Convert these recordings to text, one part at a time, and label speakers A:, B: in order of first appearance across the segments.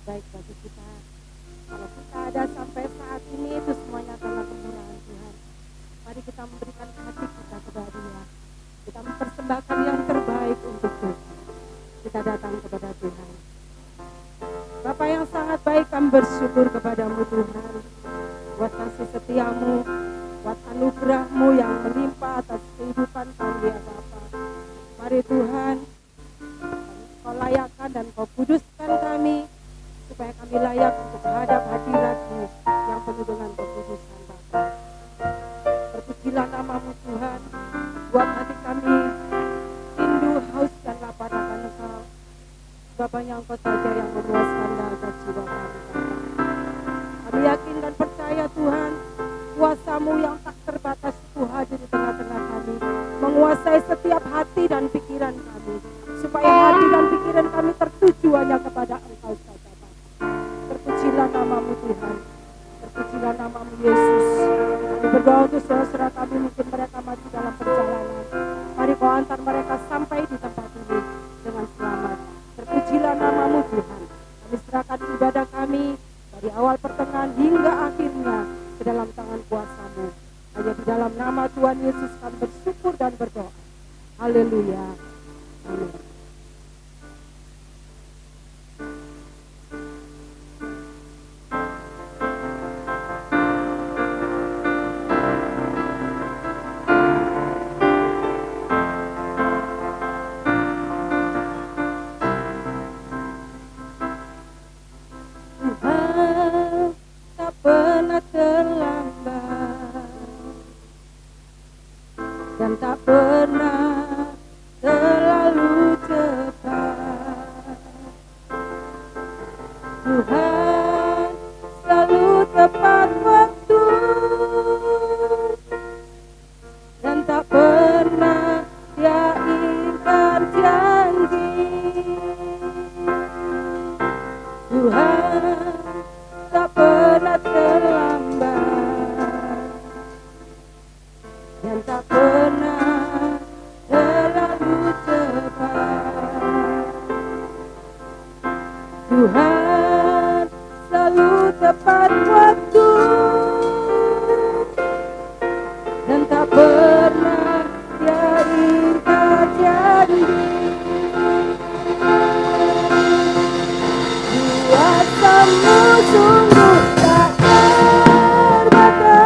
A: baik bagi kita. Kalau kita ada sampai saat ini, itu semuanya adalah kemurahan Tuhan. Mari kita memberikan hati kita kepada Dia. Kita mempersembahkan yang terbaik untuk Tuhan. Kita datang kepada Tuhan. Bapa yang sangat baik, kami bersyukur kepadamu Tuhan, buat kasih setiamu, buat anugerahmu yang melimpah atas kehidupan kami ya Bapa. Mari Tuhan, Kau layakkan dan Kau kuduskan kami, supaya kami layak untuk menghadap hadirat-Mu yang penuh dengan kekudusan Bapa. Terpujilah nama-Mu Tuhan, buat hati kami rindu, haus dan lapar akan Engkau. Bapaknya Engkau saja yang memuaskan dahaga jiwa kami. Kami yakin dan percaya Tuhan, kuasa-Mu yang tak terbatas itu hadir di tengah-tengah kami, menguasai setiap hati dan pikiran kami, supaya hati dan pikiran kami tertuju hanya kepada Engkau saja Bapa. Terpujilah nama-Mu Tuhan, terpujilah nama-Mu Yesus. Kami berdoa untuk saudara-saudara kami, mungkin mereka masih dalam perjalanan. Mari Kau antar mereka sampai di tempat ini dengan selamat. Terpujilah nama-Mu Tuhan. Kami serahkan ibadah kami dari awal pertengahan hingga akhirnya ke dalam tangan kuasa-Mu. Hanya di dalam nama Tuhan Yesus kami bersyukur dan berdoa. Haleluya. Amin. Dan tak pernah terlalu cepat. Tuhan selalu tepat waktu, dan tak pernah Dia ingkar janji. Tuhan tak pernah terlambat, dan tak pernah terlalu cepat. Tuhan selalu tepat waktu, dan tak pernah Dia ingkar janji. Kuasa-Mu sungguh tak terbatas.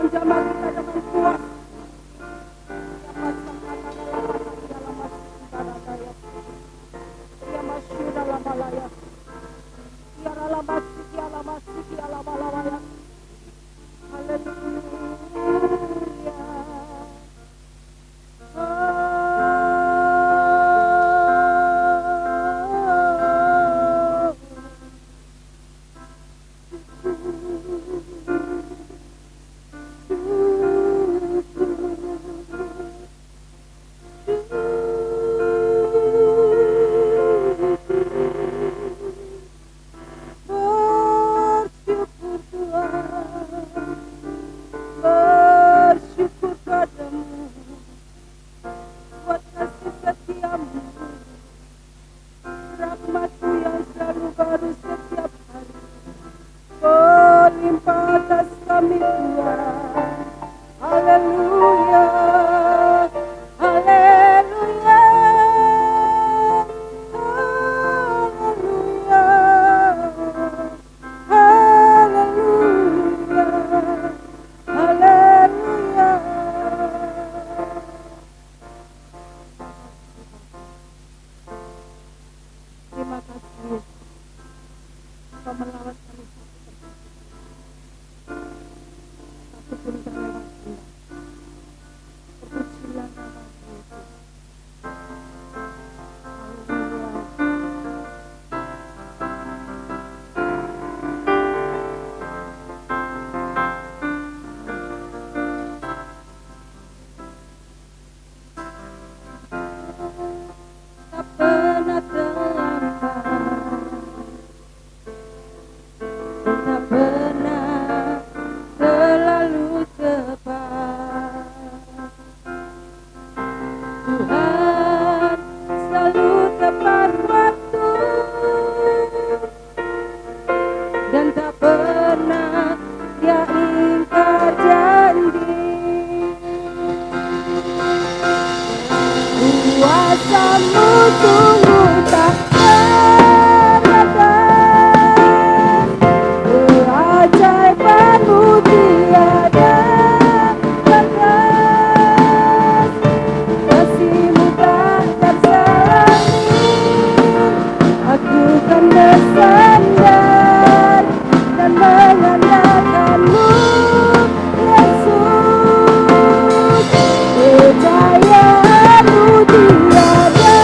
A: menjamah kita dengan kuasa. Ya masang kata dalam mata dalam masih ibadah daya. Ya masyur dalam malaya. Ya dalam masih ya dalam malaya. Haleluya. Bersyukur padamu buat kasih setiamu, rahmatmu yang selalu baru setiap hari, berlimpah atas kami Tuhan. Haleluya, haleluya, haleluya, haleluya, haleluya. Terima kasih Yesus, Kau melawat kami satu pun terlewat Tuhan. Terpujilah nama Yesus. Haleluya. Tak pernah terlambat, tak pernah terlalu cepat. Tuhan selalu tepat waktu dan tak pernah Dia ingkar janji. Kuasa-Mu sungguh tak terbatas, keajaiban-Mu tiada batas. Kasih-Mu tak terselami, aku kan bersandar dan mengandalkan-Mu, Yesus. Kejayaan-Mu tiada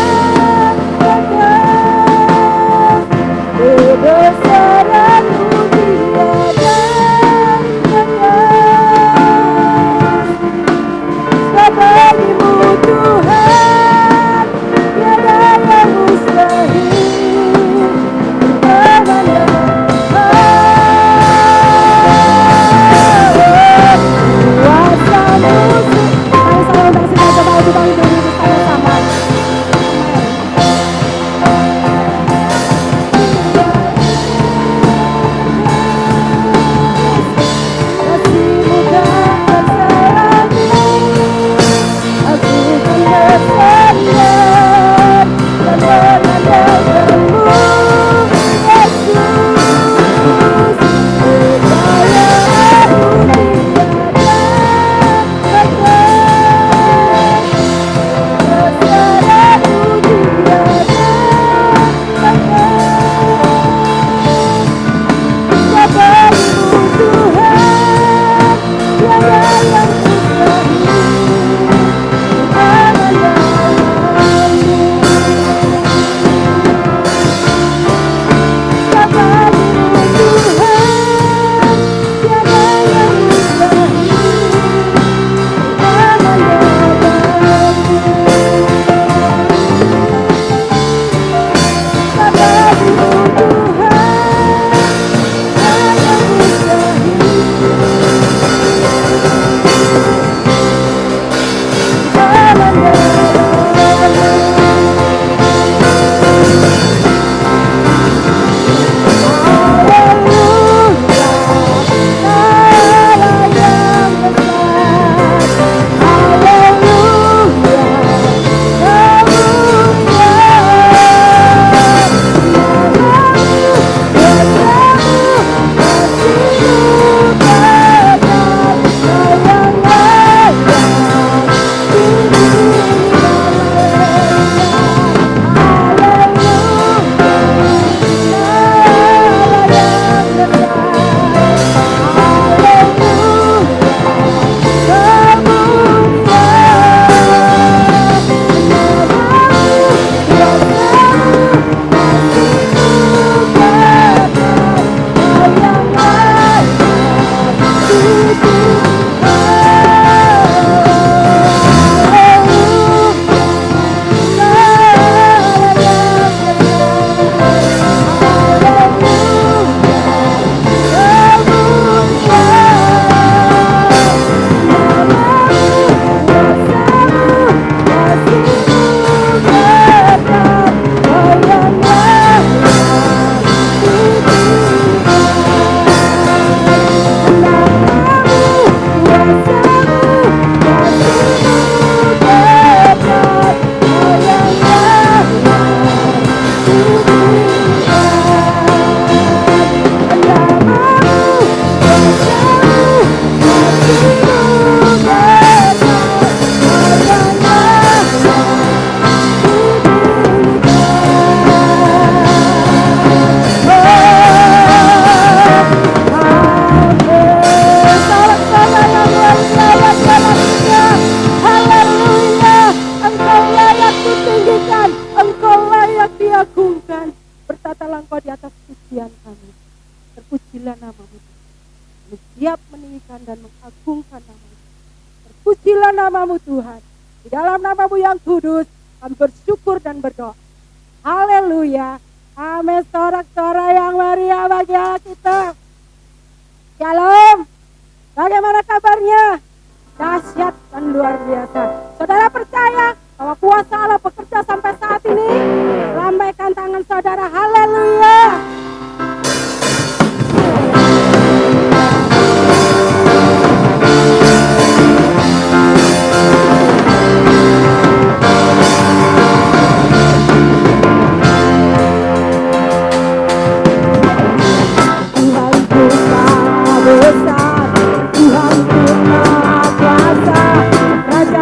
A: mengagungkan nama-Mu. Terpujilah nama-Mu Tuhan. Di dalam nama-Mu yang kudus, kami bersyukur dan berdoa. Haleluya. Amin. Sorak-sorai yang meriah bagi Allah kita. Shalom. Bagaimana kabarnya? Dahsyat dan luar biasa. Saudara percaya bahwa kuasa Allah bekerja sampai saat ini? Lambaikan tangan saudara. Haleluya. Raja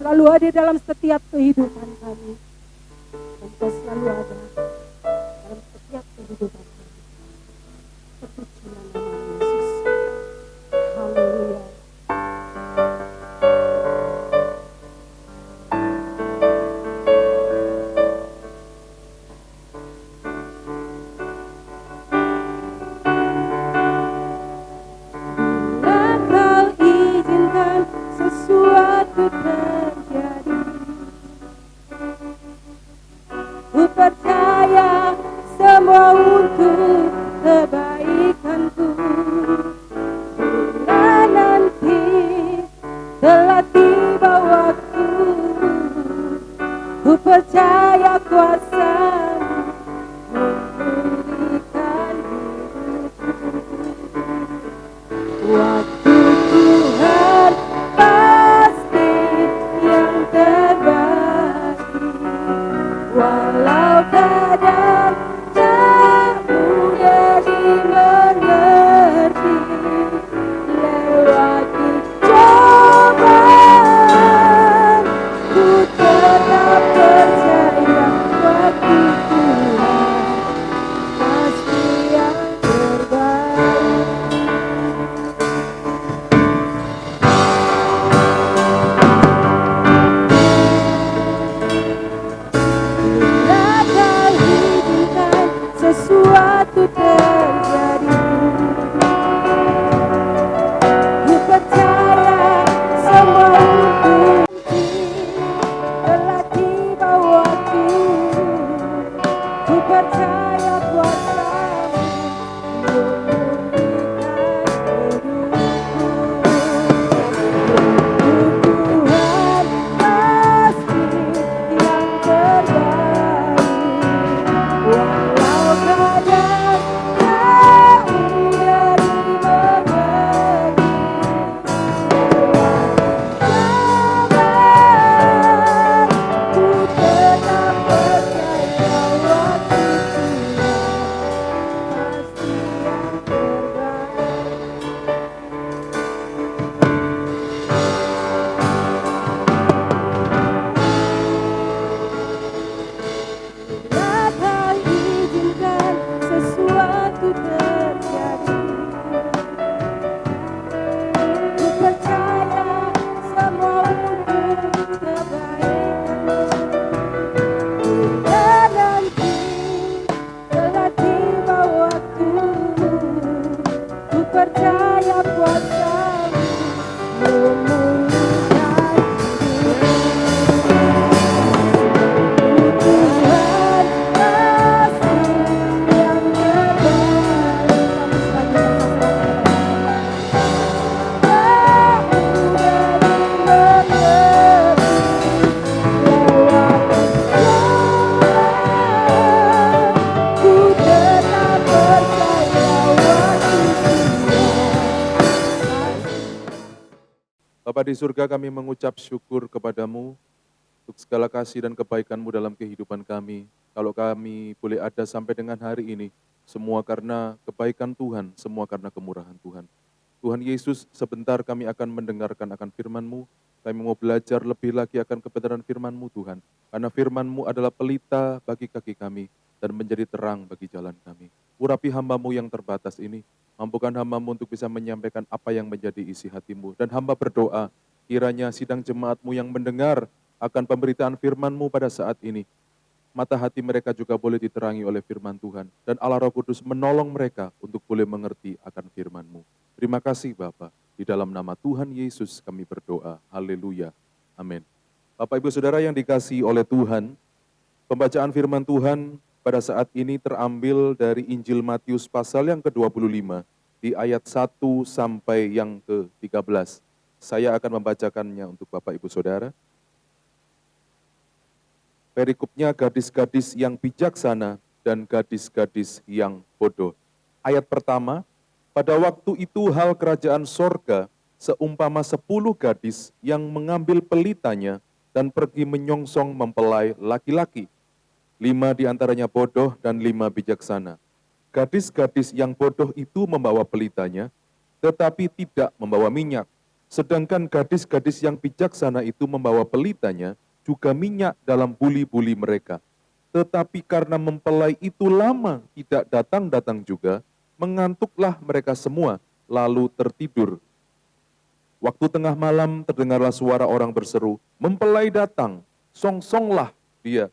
A: selalu hadir dalam setiap kehidupan kami. Dan Engkau selalu ada dalam setiap kehidupan kami. Terpujilah nama Yesus. Haleluya. Sesuatu terjadi, ku percaya semua untuk kebaikanku. Bila nanti telah tiba waktu, ku percaya kuasa-Mu memulihkan hidupku. Waktu Tuhan pasti yang terbaik, walau kadang tak mudah dimengerti. Lewati cobaan, ku tetap percaya waktu Tuhan pasti yang terbaik. Sesuatu terjadi, ku percaya semua untuk telah tiba waktu, ku percaya kuasa-Mu memulihkan hidupku. Tuhan pasti yang terbaik, walau kadang tak mudah dimengerti. Sabar, ku tetap percaya waktu Tuhan pasti yang terbaik. Bila Kau izinkan sesuatu terjadi, ku percaya semua untuk kebaikanmu. Bila nanti telah tiba waktu, ku percaya kuasa-Mu memulihkan hidupku. Tuhan pasti yang terbaik. Tak mudah dimengerti. Lewati cobaan, ku tetap percaya waktu Tuhan.
B: Bapa di surga, kami mengucap syukur kepadamu untuk segala kasih dan kebaikan-Mu dalam kehidupan kami. Kalau kami boleh ada sampai dengan hari ini, semua karena kebaikan Tuhan, semua karena kemurahan Tuhan. Tuhan Yesus, sebentar kami akan mendengarkan akan firman-Mu. Kami mau belajar lebih lagi akan kebenaran firman-Mu Tuhan. Karena firman-Mu adalah pelita bagi kaki kami dan menjadi terang bagi jalan kami. Urapi hamba-Mu yang terbatas ini. Mampukan hamba-Mu untuk bisa menyampaikan apa yang menjadi isi hati-Mu. Dan hamba berdoa, kiranya sidang jemaat-Mu yang mendengar akan pemberitaan firman-Mu pada saat ini. Mata hati mereka juga boleh diterangi oleh firman Tuhan. Dan Allah Roh Kudus menolong mereka untuk boleh mengerti akan firman-Mu. Terima kasih Bapa. Di dalam nama Tuhan Yesus kami berdoa. Haleluya. Amin. Bapak Ibu Saudara yang dikasihi oleh Tuhan, pembacaan firman Tuhan pada saat ini terambil dari Injil Matius pasal yang ke-25 di ayat 1 sampai yang ke-13. Saya akan membacakannya untuk Bapak Ibu Saudara. Perikopnya gadis-gadis yang bijaksana dan gadis-gadis yang bodoh. Ayat pertama, pada waktu itu hal kerajaan sorga seumpama 10 gadis yang mengambil pelitanya dan pergi menyongsong mempelai laki-laki. 5 diantaranya bodoh dan 5 bijaksana. Gadis-gadis yang bodoh itu membawa pelitanya, tetapi tidak membawa minyak. Sedangkan gadis-gadis yang bijaksana itu membawa pelitanya, juga minyak dalam buli-buli mereka. Tetapi karena mempelai itu lama tidak datang-datang juga, mengantuklah mereka semua, lalu tertidur. Waktu tengah malam terdengarlah suara orang berseru, "Mempelai datang, songsonglah dia."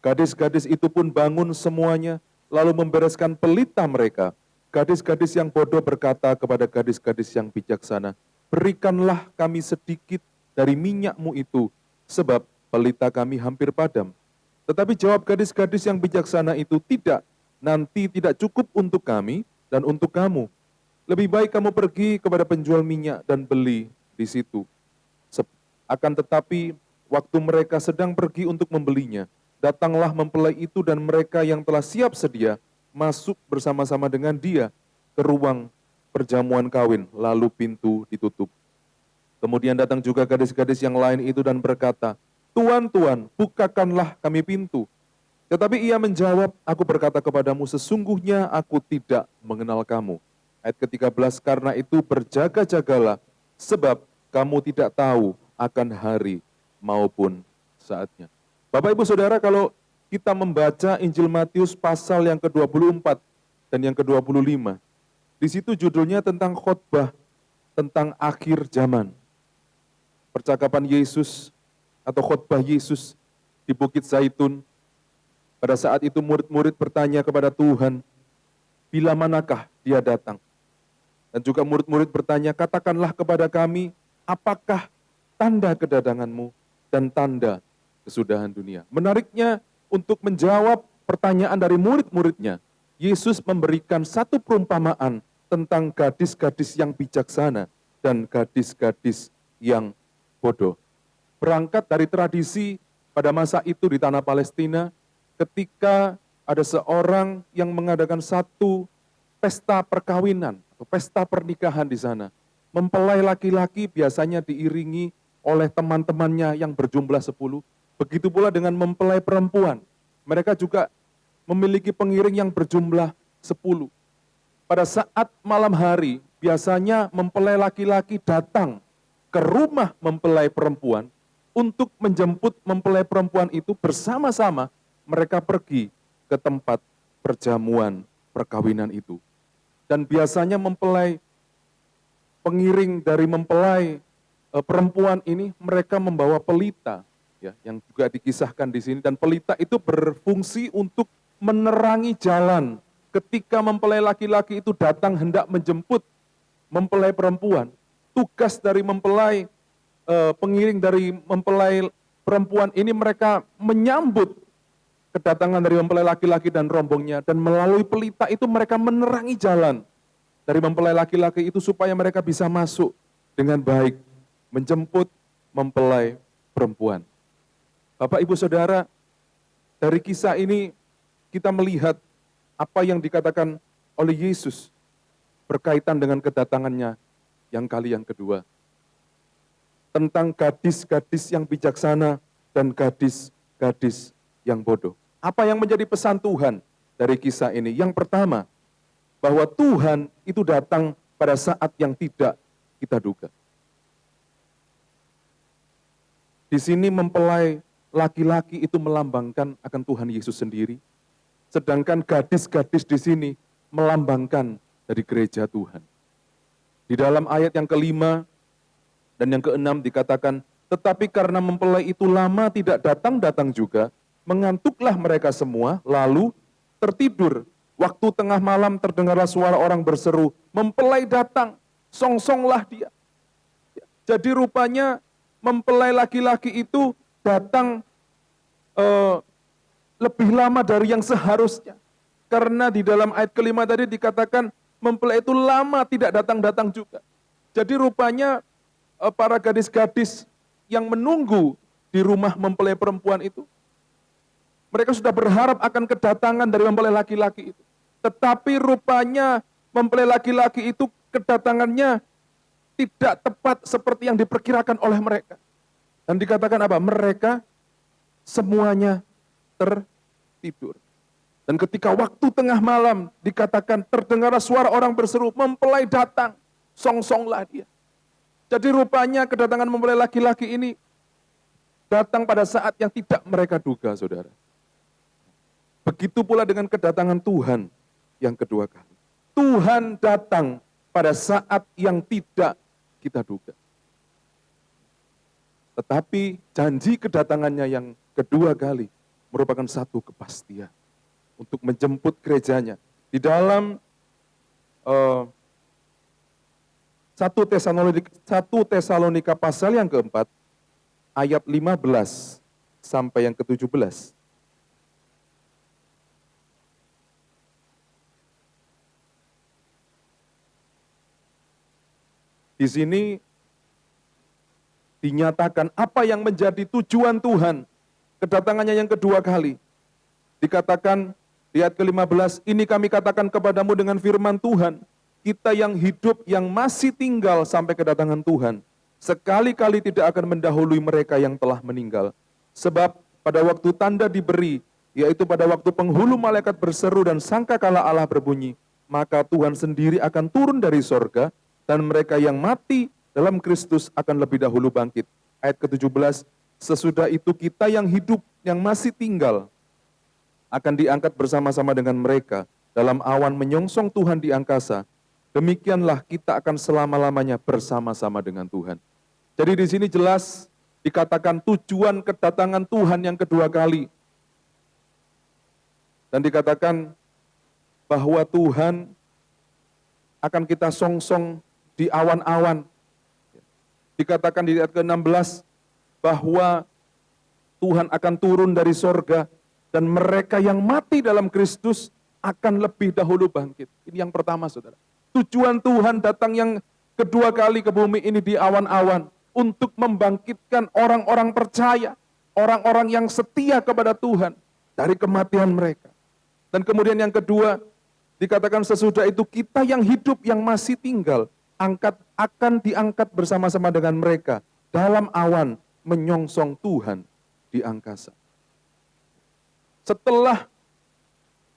B: Gadis-gadis itu pun bangun semuanya, lalu membereskan pelita mereka. Gadis-gadis yang bodoh berkata kepada gadis-gadis yang bijaksana, "Berikanlah kami sedikit dari minyakmu itu, sebab pelita kami hampir padam." Tetapi jawab gadis-gadis yang bijaksana itu, "Tidak, nanti tidak cukup untuk kami dan untuk kamu. Lebih baik kamu pergi kepada penjual minyak dan beli di situ." Akan tetapi, waktu mereka sedang pergi untuk membelinya, datanglah mempelai itu dan mereka yang telah siap sedia masuk bersama-sama dengan dia ke ruang perjamuan kawin, lalu pintu ditutup. Kemudian datang juga gadis-gadis yang lain itu dan berkata, "Tuan, Tuan, bukakanlah kami pintu." Tetapi ia menjawab, "Aku berkata kepadamu, sesungguhnya aku tidak mengenal kamu." Ayat ke-13, karena itu berjaga-jagalah, sebab kamu tidak tahu akan hari maupun saatnya. Bapak Ibu Saudara, kalau kita membaca Injil Matius pasal yang ke-24 dan yang ke-25, di situ judulnya tentang khotbah, tentang akhir zaman. Percakapan Yesus atau khotbah Yesus di Bukit Zaitun. Pada saat itu murid-murid bertanya kepada Tuhan, "Bila manakah dia datang?" Dan juga murid-murid bertanya, "Katakanlah kepada kami, apakah tanda kedatanganmu dan tanda kesudahan dunia?" Menariknya, untuk menjawab pertanyaan dari murid-muridnya, Yesus memberikan satu perumpamaan tentang gadis-gadis yang bijaksana dan gadis-gadis yang bodoh. Berangkat dari tradisi pada masa itu di tanah Palestina, ketika ada seorang yang mengadakan satu pesta perkawinan, pesta pernikahan di sana. Mempelai laki-laki biasanya diiringi oleh teman-temannya yang berjumlah 10. Begitu pula dengan mempelai perempuan. Mereka juga memiliki pengiring yang berjumlah 10. Pada saat malam hari, biasanya mempelai laki-laki datang ke rumah mempelai perempuan untuk menjemput mempelai perempuan itu bersama-sama mereka pergi ke tempat perjamuan perkawinan itu. Dan biasanya mempelai, pengiring dari mempelai perempuan ini, mereka membawa pelita, ya, yang juga dikisahkan di sini. Dan pelita itu berfungsi untuk menerangi jalan ketika mempelai laki-laki itu datang hendak menjemput mempelai perempuan. Tugas dari mempelai, pengiring dari mempelai perempuan ini, mereka menyambut kedatangan dari mempelai laki-laki dan rombongnya, dan melalui pelita itu mereka menerangi jalan dari mempelai laki-laki itu supaya mereka bisa masuk dengan baik, menjemput mempelai perempuan. Bapak, Ibu, Saudara, dari kisah ini kita melihat apa yang dikatakan oleh Yesus berkaitan dengan kedatangannya yang kali yang kedua. Tentang gadis-gadis yang bijaksana dan gadis-gadis yang bodoh. Apa yang menjadi pesan Tuhan dari kisah ini? Yang pertama, bahwa Tuhan itu datang pada saat yang tidak kita duga. Di sini mempelai laki-laki itu melambangkan akan Tuhan Yesus sendiri, sedangkan gadis-gadis di sini melambangkan dari gereja Tuhan. Di dalam ayat yang kelima dan yang keenam dikatakan, tetapi karena mempelai itu lama tidak datang-datang juga, mengantuklah mereka semua, lalu tertidur. Waktu tengah malam terdengarlah suara orang berseru, "Mempelai datang, songsonglah dia." Jadi rupanya mempelai laki-laki itu datang lebih lama dari yang seharusnya. Karena di dalam ayat kelima tadi dikatakan, mempelai itu lama tidak datang-datang juga. Jadi rupanya para gadis-gadis yang menunggu di rumah mempelai perempuan itu, mereka sudah berharap akan kedatangan dari mempelai laki-laki itu. Tetapi rupanya mempelai laki-laki itu kedatangannya tidak tepat seperti yang diperkirakan oleh mereka. Dan dikatakan apa? Mereka semuanya tertidur. Dan ketika waktu tengah malam dikatakan terdengar suara orang berseru, "Mempelai datang, songsonglah dia." Jadi rupanya kedatangan mempelai laki-laki ini datang pada saat yang tidak mereka duga, saudara. Begitu pula dengan kedatangan Tuhan yang kedua kali. Tuhan datang pada saat yang tidak kita duga. Tetapi janji kedatangannya yang kedua kali merupakan satu kepastian untuk menjemput gerejanya. Di dalam 1 Tesalonika pasal yang keempat, ayat 15 sampai yang ke-17. Di sini dinyatakan apa yang menjadi tujuan Tuhan kedatangannya yang kedua kali. Dikatakan di ayat ke-15, ini kami katakan kepadamu dengan firman Tuhan, kita yang hidup yang masih tinggal sampai kedatangan Tuhan, sekali-kali tidak akan mendahului mereka yang telah meninggal. Sebab pada waktu tanda diberi, yaitu pada waktu penghulu malaikat berseru dan sangkakala Allah berbunyi, maka Tuhan sendiri akan turun dari sorga, dan mereka yang mati dalam Kristus akan lebih dahulu bangkit. Ayat ke-17, sesudah itu kita yang hidup, yang masih tinggal, akan diangkat bersama-sama dengan mereka dalam awan menyongsong Tuhan di angkasa. Demikianlah kita akan selama-lamanya bersama-sama dengan Tuhan. Jadi di sini jelas dikatakan tujuan kedatangan Tuhan yang kedua kali. Dan dikatakan bahwa Tuhan akan kita songsong di awan-awan. Dikatakan di ayat ke-16 bahwa Tuhan akan turun dari sorga dan mereka yang mati dalam Kristus akan lebih dahulu bangkit. Ini yang pertama, saudara. Tujuan Tuhan datang yang kedua kali ke bumi ini di awan-awan untuk membangkitkan orang-orang percaya, orang-orang yang setia kepada Tuhan dari kematian mereka. Dan kemudian yang kedua, dikatakan sesudah itu kita yang hidup yang masih tinggal akan diangkat bersama-sama dengan mereka dalam awan menyongsong Tuhan di angkasa. Setelah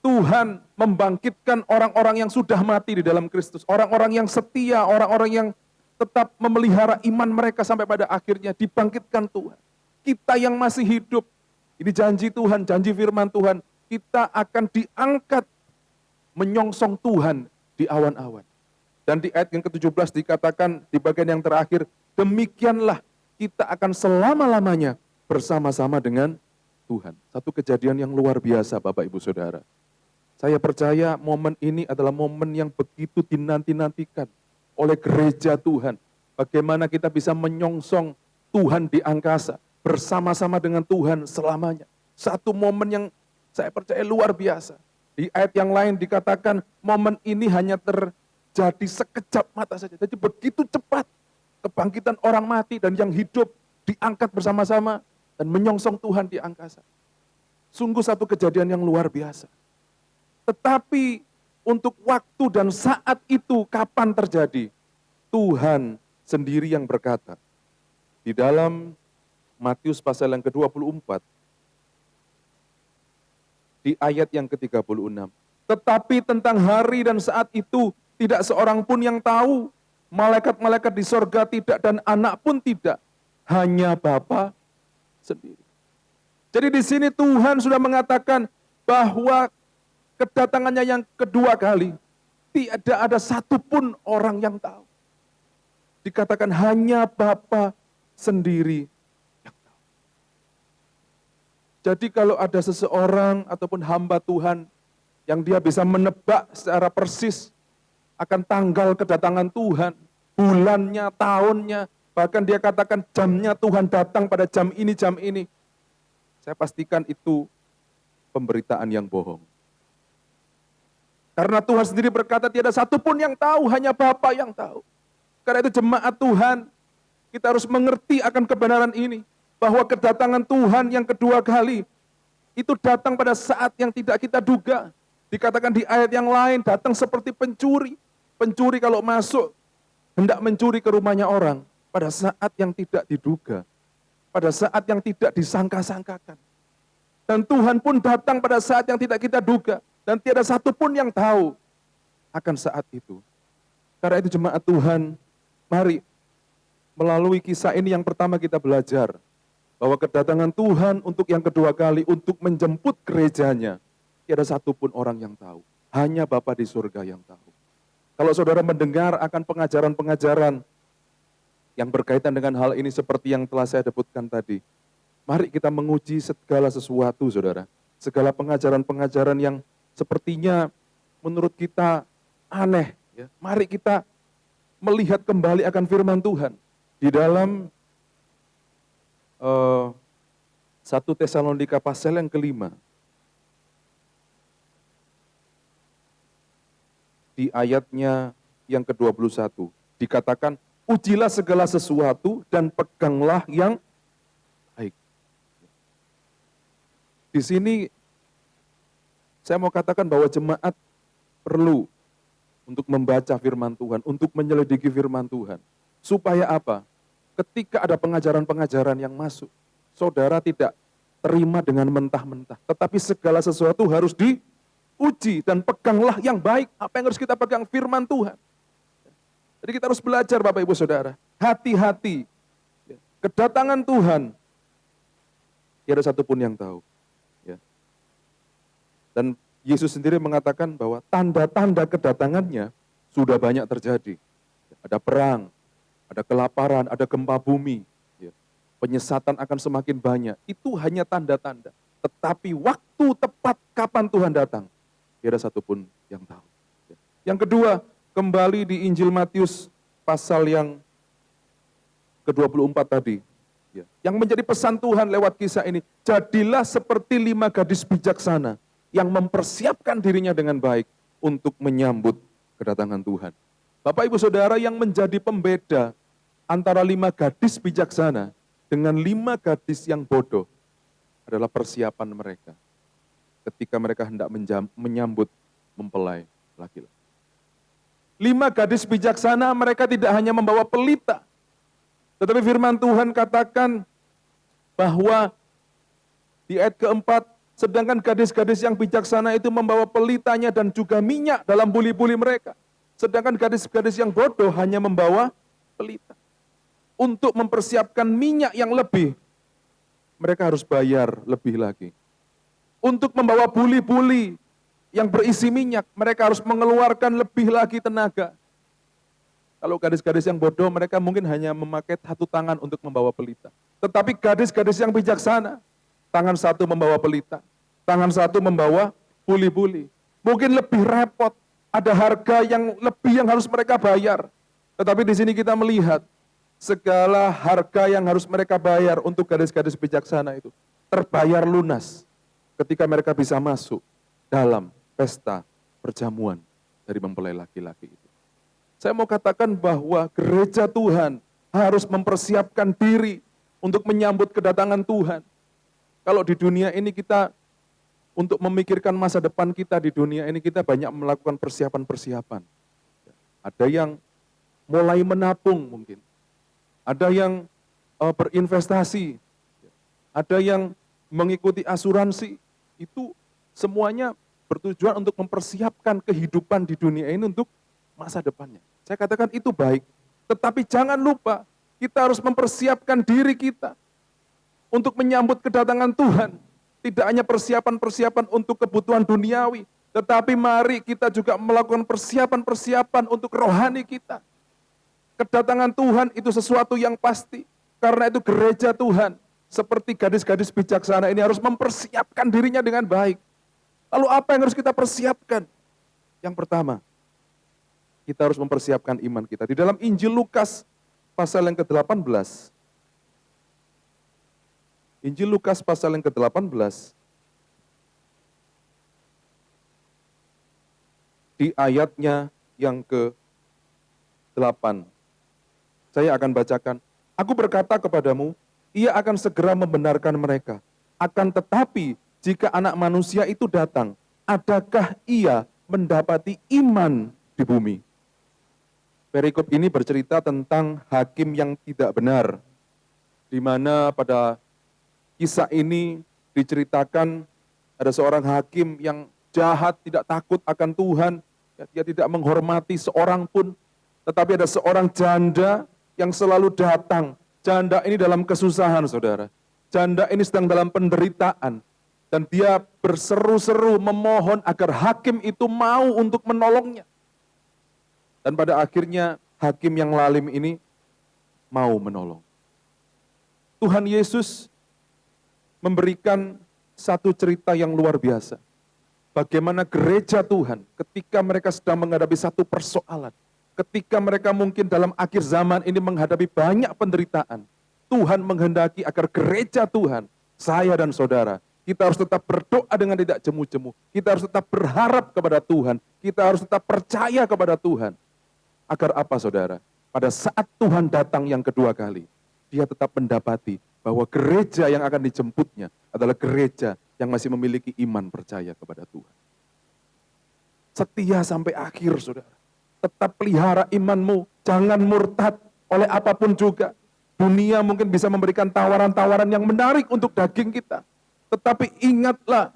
B: Tuhan membangkitkan orang-orang yang sudah mati di dalam Kristus, orang-orang yang setia, orang-orang yang tetap memelihara iman mereka sampai pada akhirnya dibangkitkan Tuhan. Kita yang masih hidup, ini janji Tuhan, janji firman Tuhan, kita akan diangkat menyongsong Tuhan di awan-awan. Dan di ayat yang ke-17 dikatakan di bagian yang terakhir, demikianlah kita akan selama-lamanya bersama-sama dengan Tuhan. Satu kejadian yang luar biasa Bapak Ibu Saudara. Saya percaya momen ini adalah momen yang begitu dinanti-nantikan oleh gereja Tuhan. Bagaimana kita bisa menyongsong Tuhan di angkasa, bersama-sama dengan Tuhan selamanya. Satu momen yang saya percaya luar biasa. Di ayat yang lain dikatakan momen ini hanya terjadi sekejap mata saja. Jadi begitu cepat kebangkitan orang mati dan yang hidup diangkat bersama-sama dan menyongsong Tuhan di angkasa. Sungguh satu kejadian yang luar biasa. Tetapi untuk waktu dan saat itu kapan terjadi? Tuhan sendiri yang berkata. Di dalam Matius pasal yang ke-24, di ayat yang ke-36. Tetapi tentang hari dan saat itu tidak seorang pun yang tahu. Malaikat-malaikat di sorga tidak dan anak pun tidak. Hanya Bapa sendiri. Jadi di sini Tuhan sudah mengatakan bahwa kedatangannya yang kedua kali tidak ada satupun orang yang tahu. Dikatakan hanya Bapa sendiri yang tahu. Jadi kalau ada seseorang ataupun hamba Tuhan yang dia bisa menebak secara persis akan tanggal kedatangan Tuhan, bulannya, tahunnya, bahkan dia katakan jamnya Tuhan datang pada jam ini, saya pastikan itu pemberitaan yang bohong. Karena Tuhan sendiri berkata tiada satupun yang tahu, hanya Bapa yang tahu. Karena itu jemaat Tuhan, kita harus mengerti akan kebenaran ini. Bahwa kedatangan Tuhan yang kedua kali, itu datang pada saat yang tidak kita duga. Dikatakan di ayat yang lain, datang seperti pencuri. Pencuri kalau masuk, hendak mencuri ke rumahnya orang. Pada saat yang tidak diduga. Pada saat yang tidak disangka-sangkakan. Dan Tuhan pun datang pada saat yang tidak kita duga. Dan tiada satupun yang tahu akan saat itu. Karena itu jemaat Tuhan, mari Melalui kisah ini yang pertama kita belajar bahwa kedatangan Tuhan untuk yang kedua kali untuk menjemput gerejanya, tidak ada satupun orang yang tahu. Hanya Bapa di surga yang tahu. Kalau saudara mendengar akan pengajaran-pengajaran yang berkaitan dengan hal ini seperti yang telah saya sebutkan tadi, mari kita menguji segala sesuatu, saudara. Segala pengajaran-pengajaran yang sepertinya menurut kita aneh. Ya. Mari kita melihat kembali akan firman Tuhan. Di dalam 1 Tesalonika pasal yang kelima, di ayatnya yang ke-21, dikatakan, ujilah segala sesuatu dan peganglah yang baik. Di sini saya mau katakan bahwa jemaat perlu untuk membaca firman Tuhan, untuk menyelidiki firman Tuhan. Supaya apa? Ketika ada pengajaran-pengajaran yang masuk, saudara tidak terima dengan mentah-mentah. Tetapi segala sesuatu harus diuji dan peganglah yang baik. Apa yang harus kita pegang? Firman Tuhan. Jadi kita harus belajar Bapak Ibu Saudara. Hati-hati. Kedatangan Tuhan, tidak ada satupun yang tahu. Dan Yesus sendiri mengatakan bahwa tanda-tanda kedatangannya sudah banyak terjadi. Ada perang, ada kelaparan, ada gempa bumi, penyesatan akan semakin banyak. Itu hanya tanda-tanda. Tetapi waktu tepat kapan Tuhan datang, tidak ada satupun yang tahu. Yang kedua, kembali di Injil Matius pasal yang ke-24 tadi. Yang menjadi pesan Tuhan lewat kisah ini, jadilah seperti 5 gadis bijaksana yang mempersiapkan dirinya dengan baik untuk menyambut kedatangan Tuhan. Bapak Ibu Saudara, yang menjadi pembeda antara 5 gadis bijaksana dengan 5 gadis yang bodoh adalah persiapan mereka ketika mereka hendak menyambut mempelai laki-laki. 5 gadis bijaksana, mereka tidak hanya membawa pelita, tetapi firman Tuhan katakan bahwa di ayat keempat, sedangkan gadis-gadis yang bijaksana itu membawa pelitanya dan juga minyak dalam buli-buli mereka. Sedangkan gadis-gadis yang bodoh hanya membawa pelita. Untuk mempersiapkan minyak yang lebih, mereka harus bayar lebih lagi. Untuk membawa buli-buli yang berisi minyak, mereka harus mengeluarkan lebih lagi tenaga. Kalau gadis-gadis yang bodoh, mereka mungkin hanya memakai satu tangan untuk membawa pelita. Tetapi gadis-gadis yang bijaksana, tangan satu membawa pelita, tangan satu membawa buli-buli. Mungkin lebih repot, ada harga yang lebih yang harus mereka bayar. Tetapi di sini kita melihat segala harga yang harus mereka bayar untuk gadis-gadis bijaksana itu terbayar lunas ketika mereka bisa masuk dalam pesta perjamuan dari mempelai laki-laki itu. Saya mau katakan bahwa gereja Tuhan harus mempersiapkan diri untuk menyambut kedatangan Tuhan. Kalau di dunia ini kita untuk memikirkan masa depan kita di dunia ini, kita banyak melakukan persiapan-persiapan. Ada yang mulai menabung mungkin. Ada yang berinvestasi. Ada yang mengikuti asuransi. Itu semuanya bertujuan untuk mempersiapkan kehidupan di dunia ini untuk masa depannya. Saya katakan itu baik. Tetapi jangan lupa, kita harus mempersiapkan diri kita untuk menyambut kedatangan Tuhan. Tidak hanya persiapan-persiapan untuk kebutuhan duniawi, tetapi mari kita juga melakukan persiapan-persiapan untuk rohani kita. Kedatangan Tuhan itu sesuatu yang pasti, karena itu gereja Tuhan, seperti gadis-gadis bijaksana ini harus mempersiapkan dirinya dengan baik. Lalu apa yang harus kita persiapkan? Yang pertama, kita harus mempersiapkan iman kita. Di dalam Injil Lukas pasal yang ke-18, Injil Lukas pasal yang ke-18, di ayatnya yang ke-8. Saya akan bacakan. Aku berkata kepadamu, ia akan segera membenarkan mereka. Akan tetapi, jika anak manusia itu datang, adakah ia mendapati iman di bumi? Perikop ini bercerita tentang hakim yang tidak benar, di mana pada kisah ini diceritakan ada seorang hakim yang jahat, tidak takut akan Tuhan, dia tidak menghormati seorang pun, tetapi ada seorang janda yang selalu datang. Janda ini dalam kesusahan, saudara. Janda ini sedang dalam penderitaan. Dan dia berseru-seru memohon agar hakim itu mau untuk menolongnya. Dan pada akhirnya hakim yang lalim ini mau menolong. Tuhan Yesus memberikan satu cerita yang luar biasa. Bagaimana gereja Tuhan ketika mereka sedang menghadapi satu persoalan. Ketika mereka mungkin dalam akhir zaman ini menghadapi banyak penderitaan. Tuhan menghendaki agar gereja Tuhan, saya dan saudara, kita harus tetap berdoa dengan tidak jemu-jemu. Kita harus tetap berharap kepada Tuhan. Kita harus tetap percaya kepada Tuhan. Agar apa, saudara? Pada saat Tuhan datang yang kedua kali, dia tetap mendapati bahwa gereja yang akan dijemputnya adalah gereja yang masih memiliki iman percaya kepada Tuhan. Setia sampai akhir, saudara. Tetap pelihara imanmu. Jangan murtad oleh apapun juga. Dunia mungkin bisa memberikan tawaran-tawaran yang menarik untuk daging kita. Tetapi ingatlah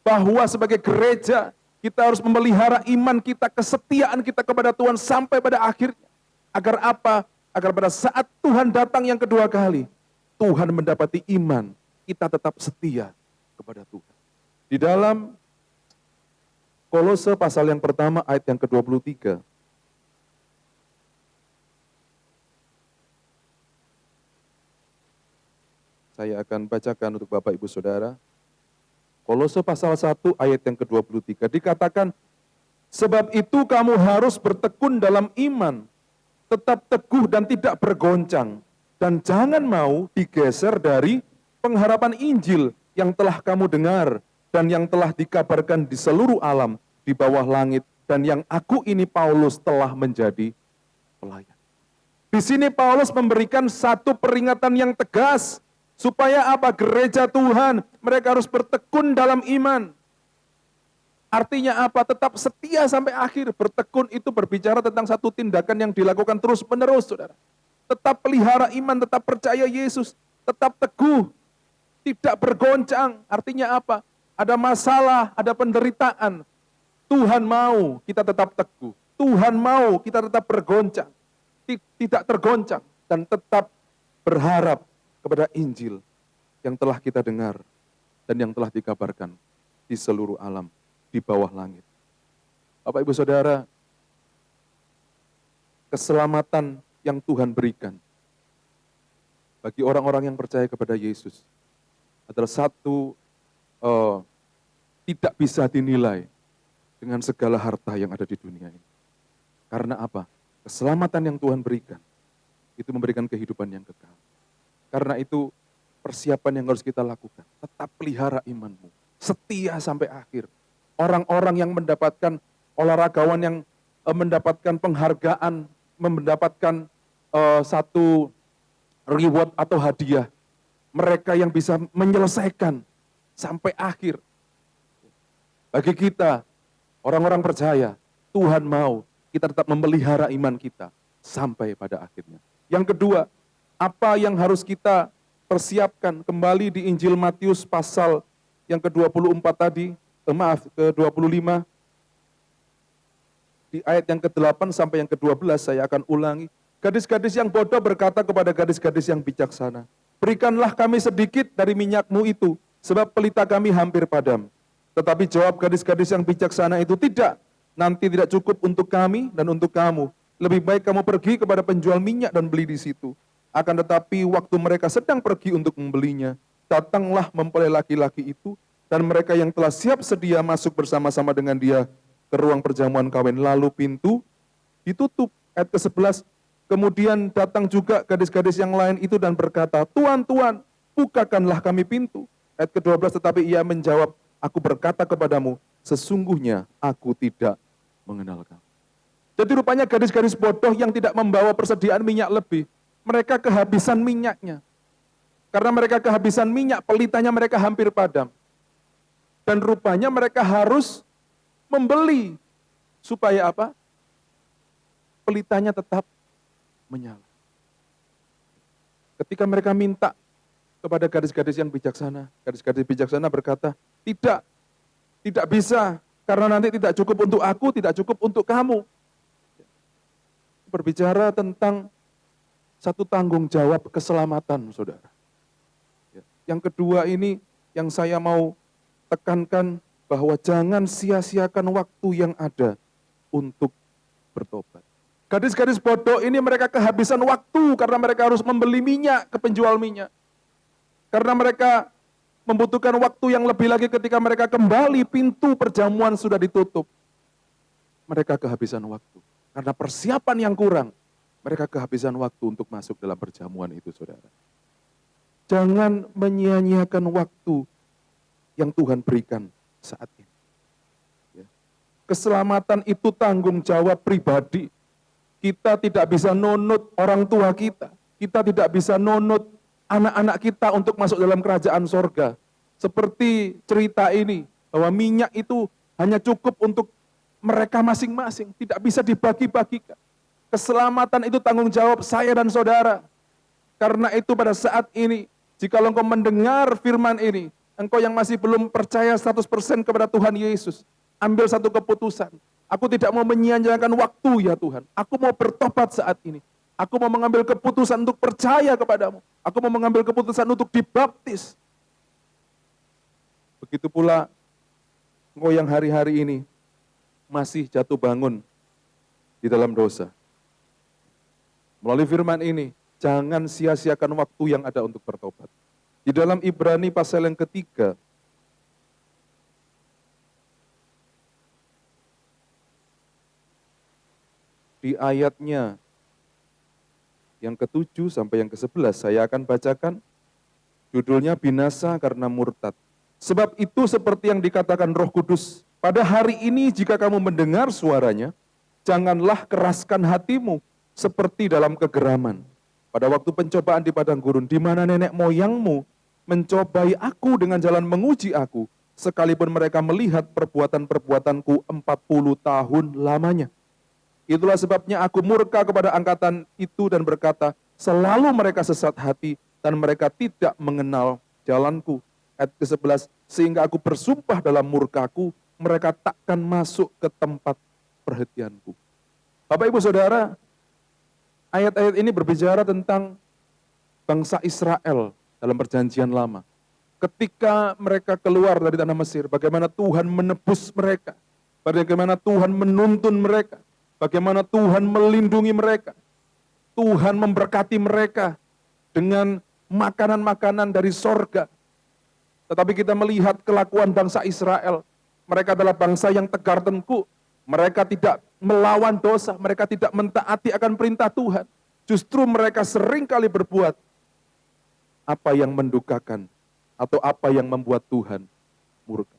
B: bahwa sebagai gereja kita harus memelihara iman kita, kesetiaan kita kepada Tuhan sampai pada akhirnya. Agar apa? Agar pada saat Tuhan datang yang kedua kali, Tuhan mendapati iman, kita tetap setia kepada Tuhan. Di dalam Kolose pasal yang pertama ayat yang ke-23. Saya akan bacakan untuk Bapak Ibu Saudara. Kolose pasal 1 ayat yang ke-23 dikatakan, sebab itu kamu harus bertekun dalam iman, tetap teguh dan tidak bergoncang, dan jangan mau digeser dari pengharapan Injil yang telah kamu dengar, dan yang telah dikabarkan di seluruh alam, di bawah langit, dan yang aku ini Paulus telah menjadi pelayan. Di sini Paulus memberikan satu peringatan yang tegas, supaya apa? Gereja Tuhan, mereka harus bertekun dalam iman. Artinya apa? Tetap setia sampai akhir. Bertekun itu berbicara tentang satu tindakan yang dilakukan terus menerus, saudara. Tetap pelihara iman, tetap percaya Yesus, tetap teguh, tidak bergoncang. Artinya apa? Ada masalah, ada penderitaan. Tuhan mau kita tetap teguh. Tuhan mau kita tetap bergoncang. Tidak tergoncang dan tetap berharap kepada Injil yang telah kita dengar dan yang telah dikabarkan di seluruh alam, di bawah langit. Bapak Ibu Saudara, keselamatan yang Tuhan berikan bagi orang-orang yang percaya kepada Yesus adalah satu tidak bisa dinilai dengan segala harta yang ada di dunia ini. Karena apa? Keselamatan yang Tuhan berikan itu memberikan kehidupan yang kekal. Karena itu persiapan yang harus kita lakukan. Tetap pelihara imanmu. Setia sampai akhir. Orang-orang yang mendapatkan, olahragawan yang mendapatkan penghargaan, mendapatkan satu reward atau hadiah. Mereka yang bisa menyelesaikan sampai akhir. Bagi kita, orang-orang percaya, Tuhan mau kita tetap memelihara iman kita sampai pada akhirnya. Yang kedua, apa yang harus kita persiapkan? Kembali di Injil Matius pasal yang ke-24 tadi, ke-25, di ayat yang ke-8 sampai yang ke-12 saya akan ulangi. Gadis-gadis yang bodoh berkata kepada gadis-gadis yang bijaksana, berikanlah kami sedikit dari minyakmu itu, sebab pelita kami hampir padam. Tetapi jawab gadis-gadis yang bijaksana itu, tidak, nanti tidak cukup untuk kami dan untuk kamu. Lebih baik kamu pergi kepada penjual minyak dan beli di situ. Akan tetapi waktu mereka sedang pergi untuk membelinya, datanglah mempelai laki-laki itu, dan mereka yang telah siap sedia masuk bersama-sama dengan dia ke ruang perjamuan kawin. Lalu pintu ditutup. Ayat ke-11, kemudian datang juga gadis-gadis yang lain itu dan berkata, Tuan, Tuan, bukakanlah kami pintu. Ayat ke-12, tetapi ia menjawab, aku berkata kepadamu, sesungguhnya aku tidak mengenal kamu. Jadi rupanya gadis-gadis bodoh yang tidak membawa persediaan minyak lebih, mereka kehabisan minyaknya. Karena mereka kehabisan minyak, pelitanya mereka hampir padam. Dan rupanya mereka harus membeli. Supaya apa? Pelitanya tetap menyala. Ketika mereka minta kepada gadis-gadis yang bijaksana, gadis-gadis bijaksana berkata, tidak bisa, karena nanti tidak cukup untuk aku, tidak cukup untuk kamu. Berbicara tentang satu tanggung jawab keselamatan, saudara. Yang kedua ini yang saya mau tekankan bahwa jangan sia-siakan waktu yang ada untuk bertobat. Gadis-gadis bodoh ini mereka kehabisan waktu karena mereka harus membeli minyak ke penjual minyak. Karena mereka membutuhkan waktu yang lebih lagi ketika mereka kembali pintu perjamuan sudah ditutup. Mereka kehabisan waktu. Karena persiapan yang kurang, mereka kehabisan waktu untuk masuk dalam perjamuan itu, saudara. Jangan menyia-nyiakan waktu yang Tuhan berikan saat ini. Keselamatan itu tanggung jawab pribadi. Kita tidak bisa nunut orang tua kita. Kita tidak bisa nunut anak-anak kita untuk masuk dalam kerajaan sorga. Seperti cerita ini, bahwa minyak itu hanya cukup untuk mereka masing-masing. Tidak bisa dibagi-bagikan. Keselamatan itu tanggung jawab saya dan saudara. Karena itu pada saat ini, jika engkau mendengar firman ini, engkau yang masih belum percaya 100% kepada Tuhan Yesus, ambil satu keputusan. Aku tidak mau menyia-nyiakan waktu ya Tuhan. Aku mau bertobat saat ini. Aku mau mengambil keputusan untuk percaya kepadamu. Aku mau mengambil keputusan untuk dibaptis. Begitu pula engkau yang hari-hari ini masih jatuh bangun di dalam dosa. Melalui firman ini, jangan sia-siakan waktu yang ada untuk bertobat. Di dalam Ibrani pasal yang ketiga, di ayatnya yang ke-7 sampai yang ke-11, saya akan bacakan. Judulnya binasa karena murtad. Sebab itu seperti yang dikatakan Roh Kudus, pada hari ini jika kamu mendengar suaranya, janganlah keraskan hatimu seperti dalam kegeraman. Pada waktu pencobaan di padang gurun, di mana nenek moyangmu mencobai aku dengan jalan menguji aku, sekalipun mereka melihat perbuatan-perbuatanku 40 tahun lamanya. Itulah sebabnya aku murka kepada angkatan itu dan berkata, selalu mereka sesat hati dan mereka tidak mengenal jalanku. Ayat ke-11, sehingga aku bersumpah dalam murkaku, mereka takkan masuk ke tempat perhentianku. Bapak Ibu Saudara, ayat-ayat ini berbicara tentang bangsa Israel dalam perjanjian lama. Ketika mereka keluar dari tanah Mesir, bagaimana Tuhan menebus mereka, bagaimana Tuhan menuntun mereka, bagaimana Tuhan melindungi mereka. Tuhan memberkati mereka dengan makanan-makanan dari sorga. Tetapi kita melihat kelakuan bangsa Israel. Mereka adalah bangsa yang tegar tengkuk. Mereka tidak melawan dosa. Mereka tidak mentaati akan perintah Tuhan. Justru mereka seringkali berbuat apa yang mendukakan atau apa yang membuat Tuhan murka.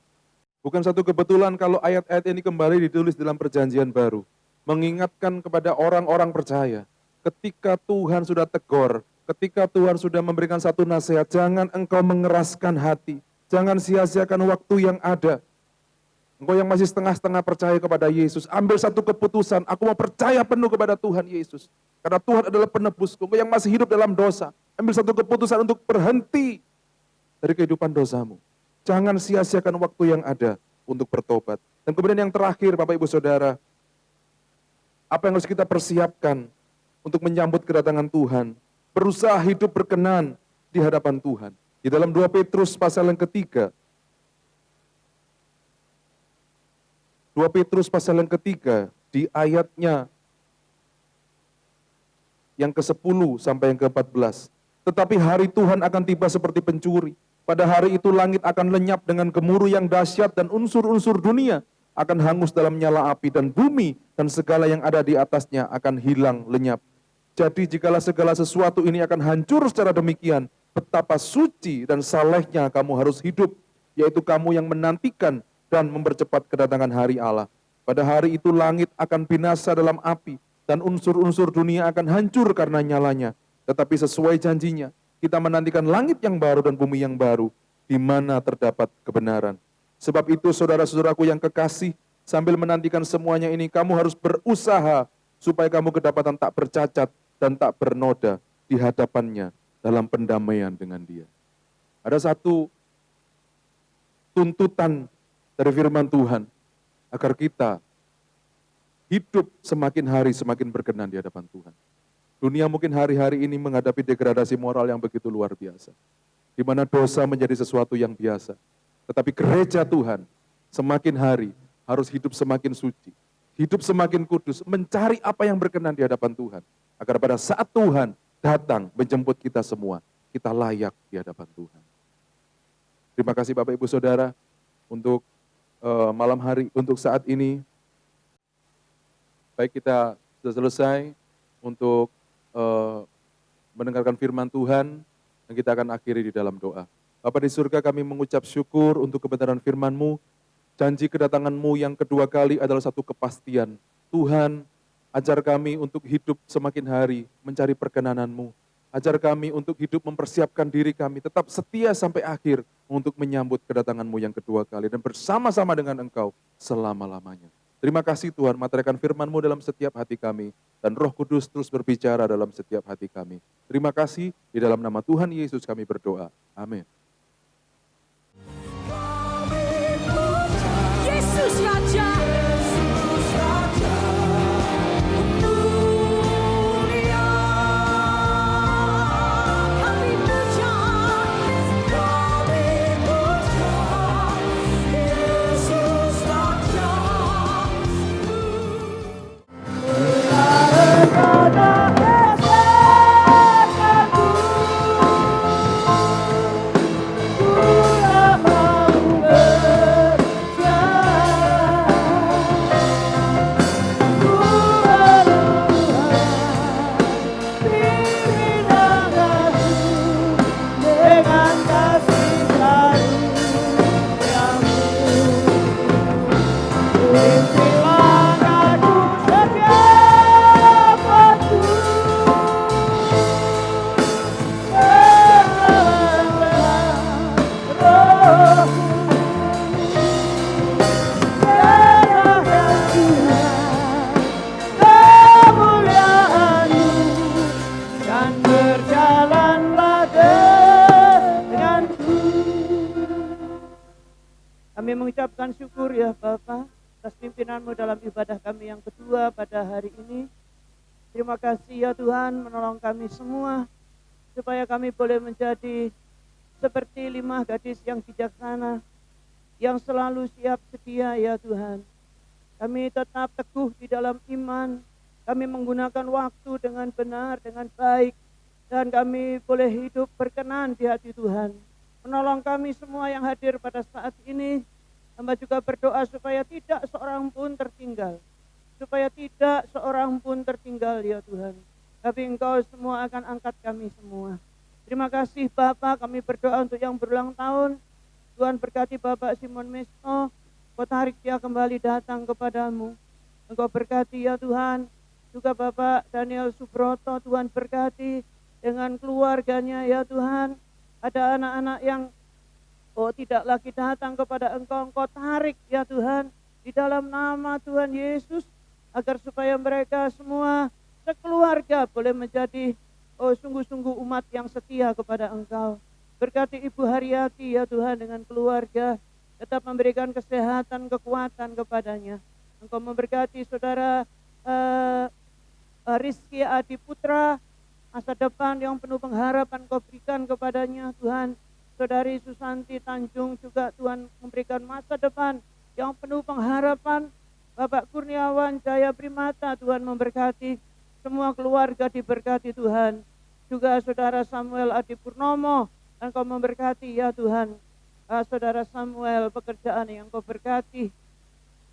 B: Bukan satu kebetulan kalau ayat-ayat ini kembali ditulis dalam perjanjian baru. Mengingatkan kepada orang-orang percaya, ketika Tuhan sudah tegur, ketika Tuhan sudah memberikan satu nasihat, jangan engkau mengeraskan hati, jangan sia-siakan waktu yang ada. Engkau yang masih setengah-setengah percaya kepada Yesus, ambil satu keputusan, aku mau percaya penuh kepada Tuhan Yesus. Karena Tuhan adalah penebusku. Engkau yang masih hidup dalam dosa, ambil satu keputusan untuk berhenti dari kehidupan dosamu. Jangan sia-siakan waktu yang ada untuk bertobat. Dan kemudian yang terakhir, Bapak Ibu Saudara, apa yang harus kita persiapkan untuk menyambut kedatangan Tuhan? Berusaha hidup berkenan di hadapan Tuhan. Di dalam 2 Petrus pasal yang ketiga, 2 Petrus pasal yang ketiga, di ayatnya yang ke-10 sampai yang ke-14. Tetapi hari Tuhan akan tiba seperti pencuri. Pada hari itu langit akan lenyap dengan gemuruh yang dahsyat dan unsur-unsur dunia akan hangus dalam nyala api, dan bumi dan segala yang ada di atasnya akan hilang lenyap. Jadi jikalau segala sesuatu ini akan hancur secara demikian, betapa suci dan salehnya kamu harus hidup, yaitu kamu yang menantikan dan mempercepat kedatangan hari Allah. Pada hari itu langit akan binasa dalam api, dan unsur-unsur dunia akan hancur karena nyalanya. Tetapi sesuai janjinya, kita menantikan langit yang baru dan bumi yang baru, di mana terdapat kebenaran. Sebab itu saudara-saudaraku yang kekasih, sambil menantikan semuanya ini, kamu harus berusaha supaya kamu kedapatan tak bercacat dan tak bernoda di hadapannya dalam pendamaian dengan Dia. Ada satu tuntutan dari firman Tuhan agar kita hidup semakin hari semakin berkenan di hadapan Tuhan. Dunia mungkin hari-hari ini menghadapi degradasi moral yang begitu luar biasa, di mana dosa menjadi sesuatu yang biasa. Tetapi gereja Tuhan semakin hari harus hidup semakin suci, hidup semakin kudus, mencari apa yang berkenan di hadapan Tuhan. Agar pada saat Tuhan datang menjemput kita semua, kita layak di hadapan Tuhan. Terima kasih Bapak Ibu Saudara untuk malam hari, untuk saat ini. Baik, kita sudah selesai untuk mendengarkan firman Tuhan, dan kita akan akhiri di dalam doa. Bapa di surga, kami mengucap syukur untuk kebenaran firman-Mu. Janji kedatangan-Mu yang kedua kali adalah satu kepastian. Tuhan, ajar kami untuk hidup semakin hari mencari perkenan-Mu. Ajar kami untuk hidup mempersiapkan diri kami, tetap setia sampai akhir untuk menyambut kedatangan-Mu yang kedua kali. Dan bersama-sama dengan Engkau selama-lamanya. Terima kasih Tuhan, materaikan firman-Mu dalam setiap hati kami. Dan Roh Kudus terus berbicara dalam setiap hati kami. Terima kasih, di dalam nama Tuhan Yesus kami berdoa. Amin.
C: Yesus Raja.
D: Kami mengucapkan syukur ya Bapa atas pimpinan-Mu dalam ibadah kami yang kedua pada hari ini. Terima kasih ya Tuhan menolong kami semua supaya kami boleh menjadi seperti 5 gadis yang bijaksana yang selalu siap sedia ya Tuhan. Kami tetap teguh di dalam iman, kami menggunakan waktu dengan benar, dengan baik, dan kami boleh hidup berkenan di hati Tuhan. Menolong kami semua yang hadir pada saat ini. Hamba juga berdoa supaya tidak seorang pun tertinggal. Supaya tidak seorang pun tertinggal ya Tuhan. Tapi Engkau semua akan angkat kami semua. Terima kasih Bapak, kami berdoa untuk yang berulang tahun. Tuhan berkati Bapak Simon Mesto. Kau tarik dia kembali datang kepadamu. Engkau berkati ya Tuhan. Juga Bapak Daniel Subroto, Tuhan berkati dengan keluarganya ya Tuhan. Ada anak-anak yang tidak lagi datang kepada Engkau, Engkau tarik ya Tuhan di dalam nama Tuhan Yesus, agar supaya mereka semua sekeluarga boleh menjadi sungguh-sungguh umat yang setia kepada Engkau. Berkati Ibu Haryati ya Tuhan dengan keluarga, tetap memberikan kesehatan, kekuatan kepadanya. Engkau memberkati saudara Rizky Adi Putra, masa depan yang penuh pengharapan Kau berikan kepadanya Tuhan. Saudari Susanti Tanjung juga Tuhan memberikan masa depan yang penuh pengharapan. Bapak Kurniawan Jaya Primata, Tuhan memberkati. Semua keluarga diberkati Tuhan. Juga Saudara Samuel Adi Purnomo, Engkau memberkati ya Tuhan. Saudara Samuel, pekerjaan yang Kau berkati.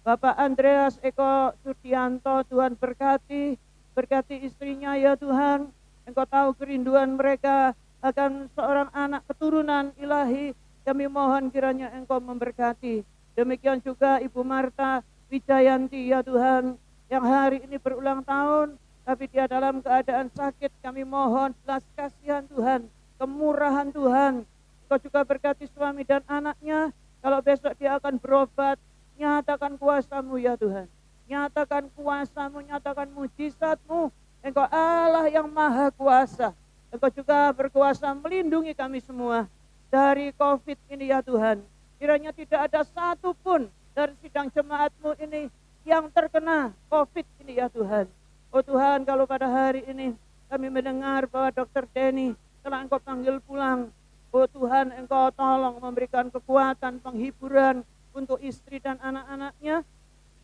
D: Bapak Andreas Eko Sudianto, Tuhan berkati. Berkati istrinya ya Tuhan. Engkau tahu kerinduan mereka akan seorang anak keturunan ilahi. Kami mohon kiranya Engkau memberkati. Demikian juga Ibu Marta Wijayanti ya Tuhan, yang hari ini berulang tahun, tapi dia dalam keadaan sakit. Kami mohon belas kasihan Tuhan, kemurahan Tuhan. Engkau juga berkati suami dan anaknya. Kalau besok dia akan berobat, nyatakan kuasa-Mu ya Tuhan. Nyatakan kuasa-Mu, nyatakan mujizat-Mu. Engkau Allah yang maha kuasa. Engkau juga berkuasa melindungi kami semua dari COVID ini ya Tuhan. Kiranya tidak ada satu pun dari sidang jemaat-Mu ini yang terkena COVID ini ya Tuhan. Oh Tuhan, kalau pada hari ini Kami mendengar bahwa Dr. Denny telah Engkau panggil pulang. Oh Tuhan, Engkau tolong memberikan kekuatan, penghiburan untuk istri dan anak-anaknya.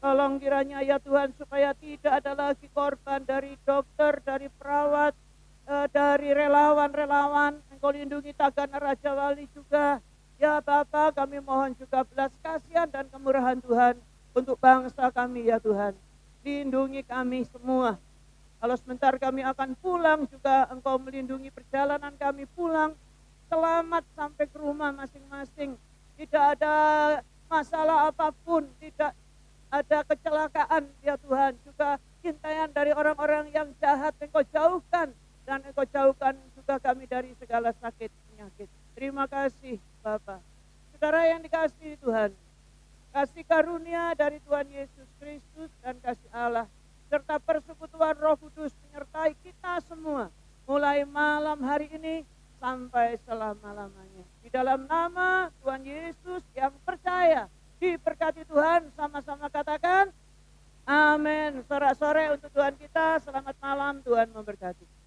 D: Tolong kiranya ya Tuhan supaya tidak ada lagi korban dari dokter, dari perawat, dari relawan-relawan. Engkau lindungi Tagana Raja Wali juga. Ya Bapa, kami mohon juga belas kasihan dan kemurahan Tuhan untuk bangsa kami ya Tuhan. Lindungi kami semua. Kalau sebentar kami akan pulang juga Engkau melindungi perjalanan kami pulang. Selamat sampai ke rumah masing-masing. Tidak ada masalah apapun, tidak ada kecelakaan ya Tuhan. Juga intaian dari orang-orang yang jahat Engkau jauhkan. Dan Engkau jauhkan juga kami dari segala sakit penyakit. Terima kasih Bapa. Saudara yang dikasihi Tuhan, kasih karunia dari Tuhan Yesus Kristus dan kasih Allah serta persekutuan Roh Kudus menyertai kita semua mulai malam hari ini sampai selama-lamanya. Di dalam nama Tuhan Yesus yang percaya, diberkati Tuhan, sama-sama katakan amin. Sorak-sore untuk Tuhan kita, selamat malam, Tuhan memberkati.